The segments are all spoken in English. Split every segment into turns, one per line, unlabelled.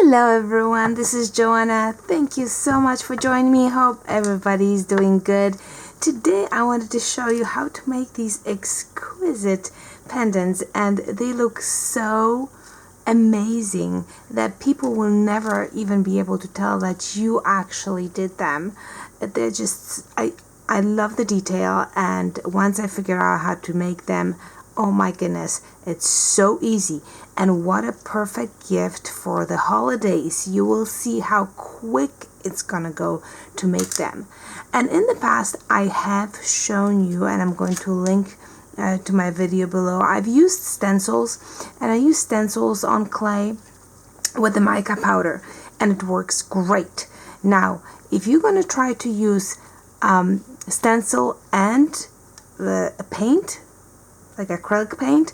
Hello everyone, this is Joanna. Thank you so much for joining me. Hope everybody's doing good. Today I wanted to show you how to make these exquisite pendants, and they look so amazing that people will never even be able to tell that you actually did them. They're just, I love the detail, and once I figure out how to make them, oh my goodness, it's so easy. And what a perfect gift for the holidays. You will see how quick it's gonna go to make them. And in the past, I have shown you, and I'm going to link to my video below. I've used stencils, and I use stencils on clay with the mica powder, and it works great. Now, if you're gonna try to use stencil and paint, like acrylic paint,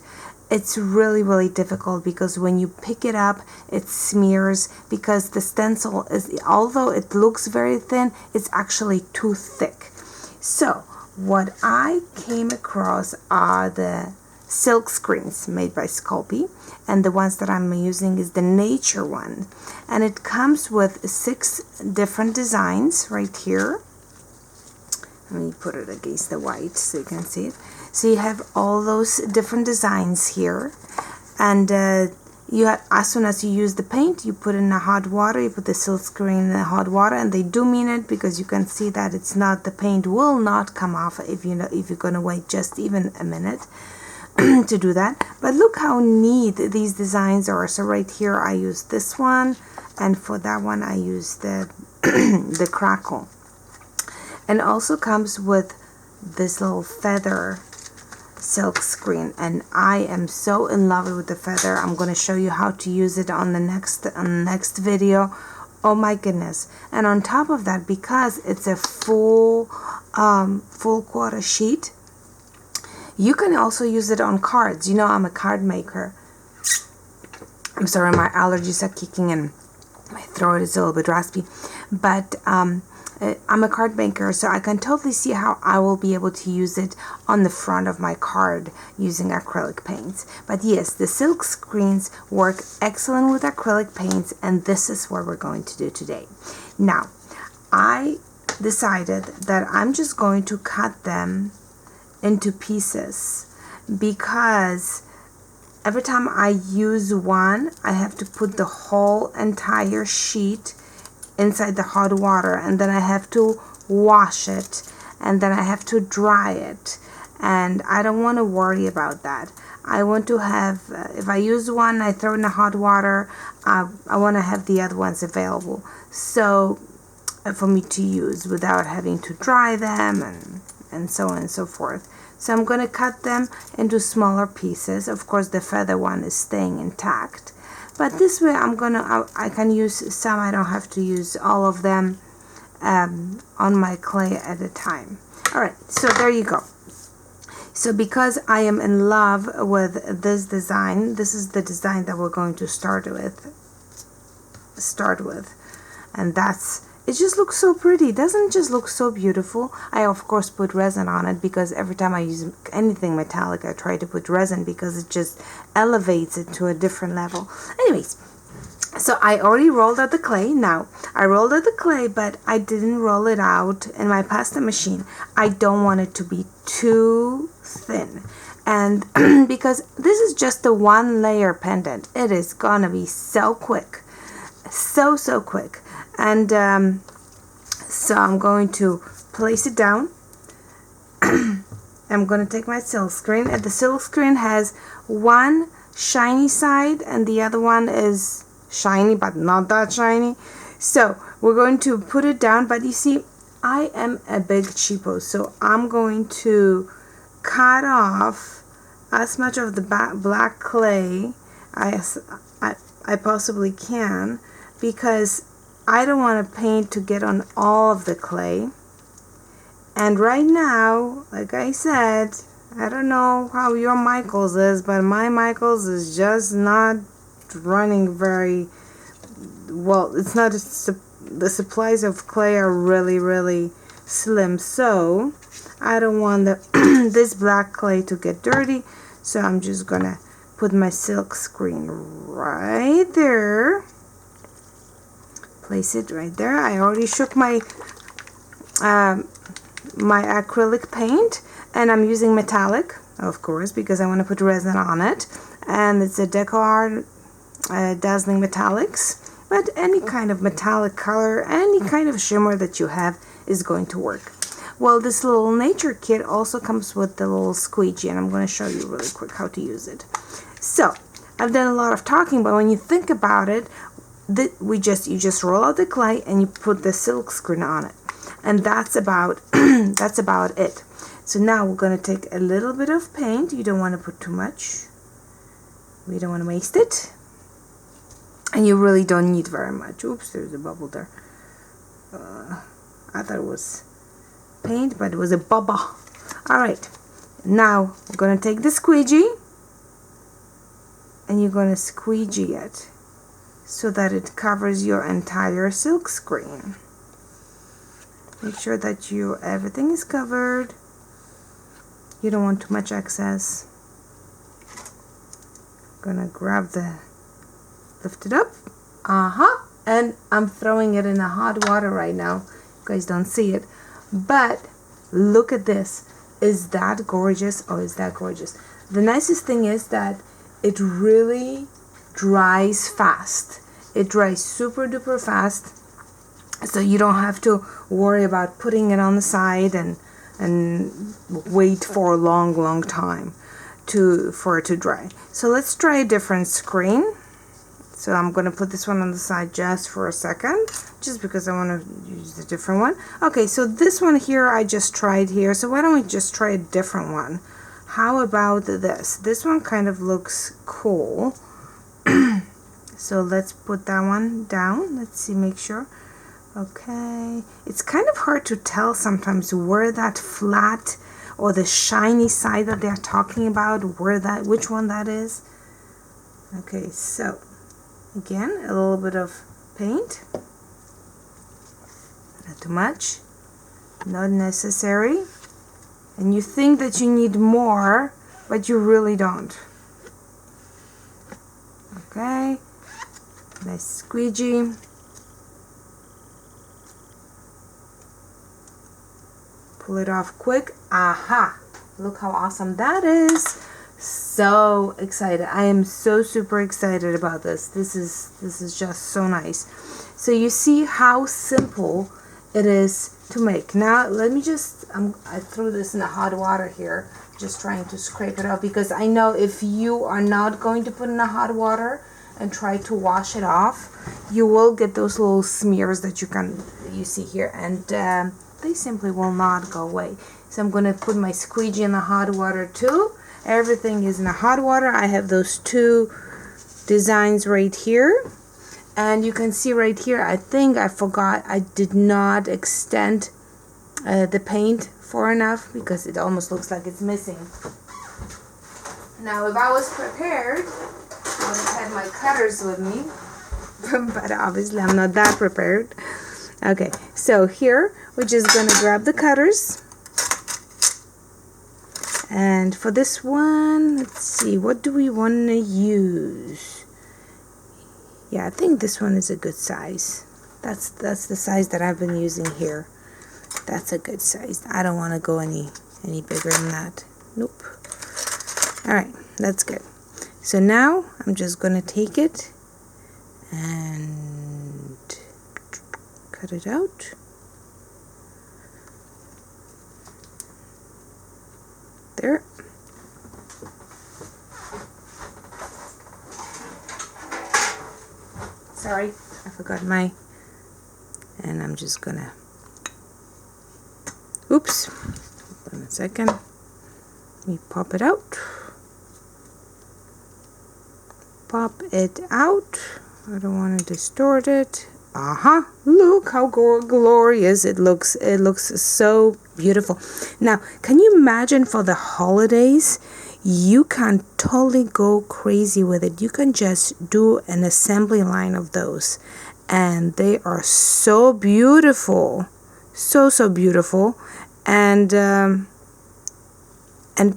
it's really difficult, because when you pick it up, it smears, because the stencil is, although it looks very thin, it's actually too thick. So what I came across are the silk screens made by Sculpey, and the ones that I'm using is the nature one, and it comes with 6 different designs right here. Let me put it against the white so you can see it. So you have all those different designs here, and you have, as soon as you use the paint, you put in the hot water, you put the silk screen in the hot water, and they do mean it, because you can see that it's not, the paint will not come off if you're gonna wait just even a minute to do that. But look how neat these designs are. So right here I use this one, and for that one I use the the crackle. And also comes with this little feather silk screen, and I am so in love with the feather. I'm going to show you how to use it on the next video. Oh my goodness. And on top of that, because it's a full quarter sheet, you can also use it on cards. You know, I'm a card maker. I'm sorry, my allergies are kicking in. My throat is a little bit raspy, but I'm a card maker, so I can totally see how I will be able to use it on the front of my card using acrylic paints. But yes, the silk screens work excellent with acrylic paints, and this is what we're going to do today. Now, I decided that I'm just going to cut them into pieces, because every time I use one, I have to put the whole entire sheet inside the hot water, and then I have to wash it, and then I have to dry it, and I don't want to worry about that. I want to have, if I use one, I throw in the hot water, I want to have the other ones available, so for me to use without having to dry them and so on and so forth. So I'm going to cut them into smaller pieces. Of course, the feather one is staying intact. But this way I can use some. I don't have to use all of them on my clay at a time. Alright, so there you go. So because I am in love with this design, this is the design that we're going to start with. And that's, it just looks so pretty. Doesn't it just look so beautiful? I of course put resin on it, because every time I use anything metallic, I try to put resin, because it just elevates it to a different level. Anyways, so I already rolled out the clay. Now, I rolled out the clay, but I didn't roll it out in my pasta machine. I don't want it to be too thin. And because this is just a 1-layer pendant, it is gonna be so quick. So quick. And so I'm going to place it down. I'm going to take my silk screen, and the silk screen has one shiny side and the other one is shiny but not that shiny. So we're going to put it down, but you see, I am a big cheapo, so I'm going to cut off as much of the black clay as I possibly can, because I don't want to paint to get on all of the clay. And right now, like I said, I don't know how your Michaels is, but my Michaels is just not running very well. It's not, the supplies of clay are really slim, so I don't want this black clay to get dirty, so I'm just gonna put my silk screen right there, place it right there. I already shook my my acrylic paint, and I'm using metallic, of course, because I want to put resin on it, and it's a Deco Dazzling Metallics, but any kind of metallic color, any kind of shimmer that you have is going to work. Well, this little nature kit also comes with the little squeegee, and I'm going to show you really quick how to use it. So I've done a lot of talking, but when you think about it, you just roll out the clay and you put the silk screen on it, and that's about that's about it. So now we're going to take a little bit of paint. You don't want to put too much. We don't want to waste it, and you really don't need very much. Oops, there's a bubble there. I thought it was paint, but it was a bubble. Alright, now we're going to take the squeegee, and you're going to squeegee it so that it covers your entire silk screen. Make sure that everything is covered. You don't want too much excess. Gonna grab lift it up. And I'm throwing it in the hot water right now. You guys don't see it, but look at this. Is that gorgeous? Oh, is that gorgeous? The nicest thing is that it really dries fast. It dries super duper fast, so you don't have to worry about putting it on the side and wait for a long time for it to dry. So let's try a different screen. So I'm going to put this one on the side just for a second, just because I want to use the different one. Okay, so this one here I just tried here, so why don't we just try a different one? How about this? This one kind of looks cool. So let's put that one down. Let's see, make sure. Okay, it's kind of hard to tell sometimes where that flat or the shiny side that they're talking about, which one that is. Okay, so again, a little bit of paint, not too much, not necessary, and you think that you need more, but you really don't. Okay, nice squeegee. Pull it off quick. Aha! Look how awesome that is. So excited. I am so super excited about this. This is just so nice. So you see how simple it is to make. Now let me just I threw this in the hot water here, just trying to scrape it off, because I know if you are not going to put in the hot water and try to wash it off, you will get those little smears that you see here, and they simply will not go away. So I'm going to put my squeegee in the hot water too. Everything is in the hot water. I have those two designs right here, and you can see right here, I think I forgot, I did not extend the paint far enough, because it almost looks like it's missing. Now if I was prepared, I would have had my cutters with me, but obviously I'm not that prepared. Okay, so here we're just gonna grab the cutters, and for this one, let's see, what do we want to use? Yeah, I think this one is a good size. That's the size that I've been using here. That's a good size. I don't want to go any bigger than that. Nope. All right, that's good. So now I'm just gonna take it and cut it out. There. Sorry, I forgot my, and I'm just gonna, oops, hold on a second, let me pop it out. Pop it out. I don't want to distort it. Look how glorious it looks. It looks so beautiful. Now, can you imagine for the holidays, you can totally go crazy with it. You can just do an assembly line of those, and they are so beautiful, so beautiful, and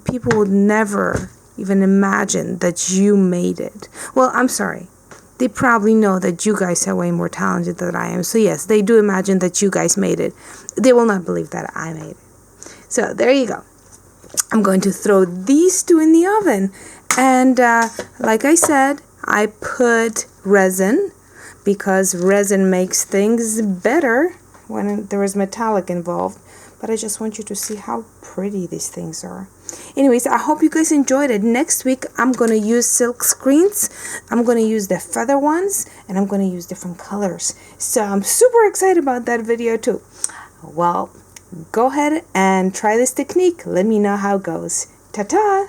people would never even imagine that you made it. Well, I'm sorry, they probably know that you guys are way more talented than I am. So yes, they do imagine that you guys made it. They will not believe that I made it. So there you go. I'm going to throw these two in the oven. And like I said, I put resin because resin makes things better when there is metallic involved. But I just want you to see how pretty these things are. Anyways, I hope you guys enjoyed it. Next week, I'm going to use silk screens. I'm going to use the feather ones, and I'm going to use different colors. So I'm super excited about that video too. Well, go ahead and try this technique. Let me know how it goes. Ta-ta!